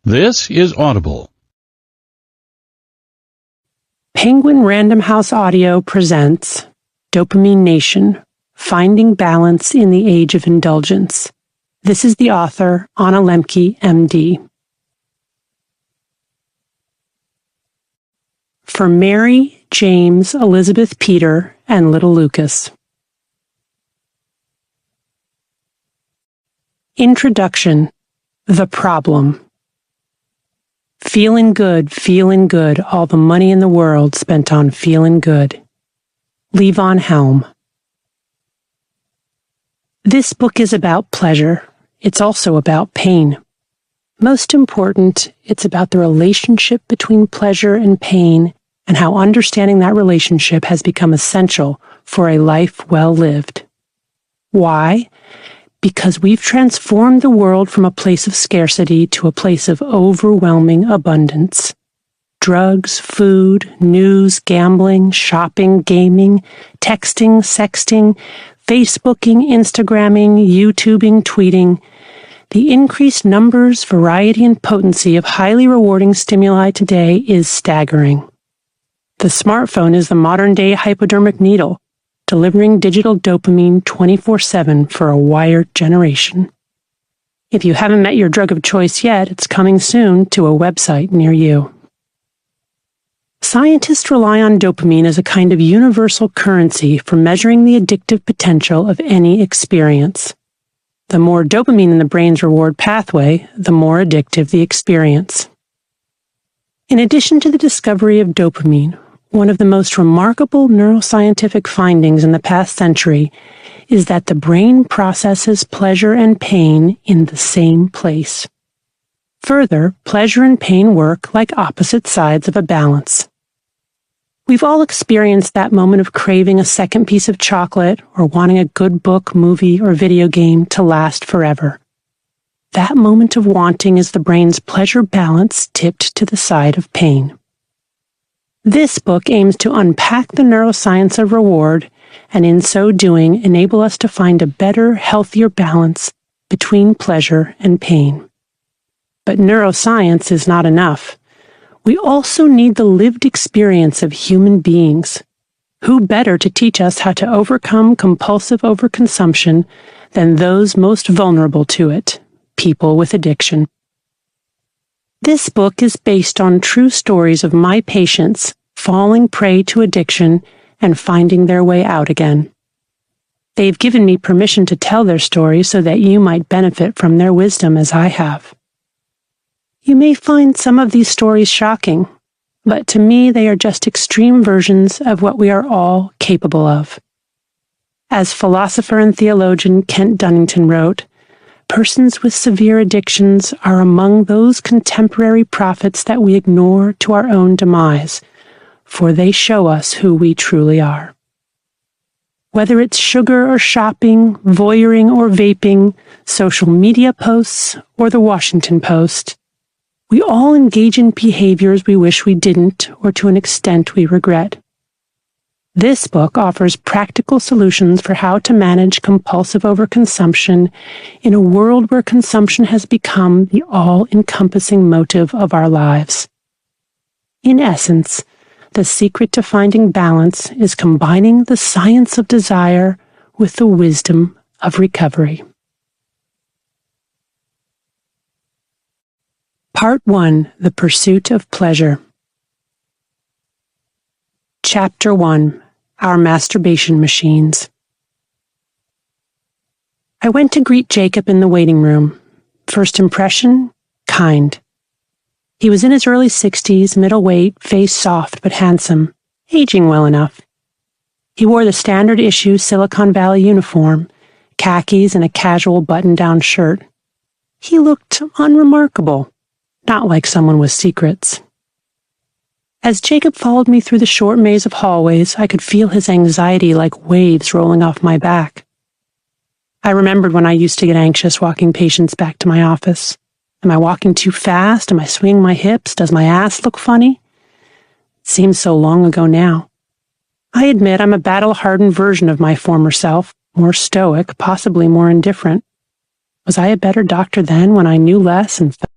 This is Audible. Penguin Random House Audio presents Dopamine Nation, Finding Balance in the Age of Indulgence. This is the author, Anna Lembke, MD. For Mary, James, Elizabeth, Peter, and little Lucas. Introduction. The Problem. Feeling good, all the money in the world spent on feeling good. Levon Helm. This book is about pleasure. It's also about pain. Most important, it's about the relationship between pleasure and pain and how understanding that relationship has become essential for a life well lived. Why? Because we've transformed the world from a place of scarcity to a place of overwhelming abundance. Drugs, food, news, gambling, shopping, gaming, texting, sexting, Facebooking, Instagramming, YouTubing, tweeting. The increased numbers, variety, and potency of highly rewarding stimuli today is staggering. The smartphone is the modern-day hypodermic needle, delivering digital dopamine 24/7 for a wired generation. If you haven't met your drug of choice yet, it's coming soon to a website near you. Scientists rely on dopamine as a kind of universal currency for measuring the addictive potential of any experience. The more dopamine in the brain's reward pathway, the more addictive the experience. In addition to the discovery of dopamine, one of the most remarkable neuroscientific findings in the past century is that the brain processes pleasure and pain in the same place. Further, pleasure and pain work like opposite sides of a balance. We've all experienced that moment of craving a second piece of chocolate or wanting a good book, movie, or video game to last forever. That moment of wanting is the brain's pleasure balance tipped to the side of pain. This book aims to unpack the neuroscience of reward and in so doing enable us to find a better, healthier balance between pleasure and pain. But neuroscience is not enough. We also need the lived experience of human beings. Who better to teach us how to overcome compulsive overconsumption than those most vulnerable to it, people with addiction? This book is based on true stories of my patients falling prey to addiction and finding their way out again. They've given me permission to tell their stories so that you might benefit from their wisdom as I have. You may find some of these stories shocking, but to me they are just extreme versions of what we are all capable of. As philosopher and theologian Kent Dunnington wrote, persons with severe addictions are among those contemporary prophets that we ignore to our own demise, for they show us who we truly are. Whether it's sugar or shopping, voyeuring or vaping, social media posts, or the Washington Post, we all engage in behaviors we wish we didn't, or to an extent we regret. This book offers practical solutions for how to manage compulsive overconsumption in a world where consumption has become the all-encompassing motive of our lives. In essence, the secret to finding balance is combining the science of desire with the wisdom of recovery. Part 1. The Pursuit of Pleasure. Chapter 1. Our Masturbation Machines. I went to greet Jacob in the waiting room. First impression, kind. He was in his early 60s, middleweight, face soft but handsome, aging well enough. He wore the standard issue Silicon Valley uniform, khakis and a casual button-down shirt. He looked unremarkable. Not like someone with secrets. As Jacob followed me through the short maze of hallways, I could feel his anxiety like waves rolling off my back. I remembered when I used to get anxious walking patients back to my office. Am I walking too fast? Am I swinging my hips? Does my ass look funny? It seems so long ago now. I admit I'm a battle-hardened version of my former self, more stoic, possibly more indifferent. Was I a better doctor then when I knew less and felt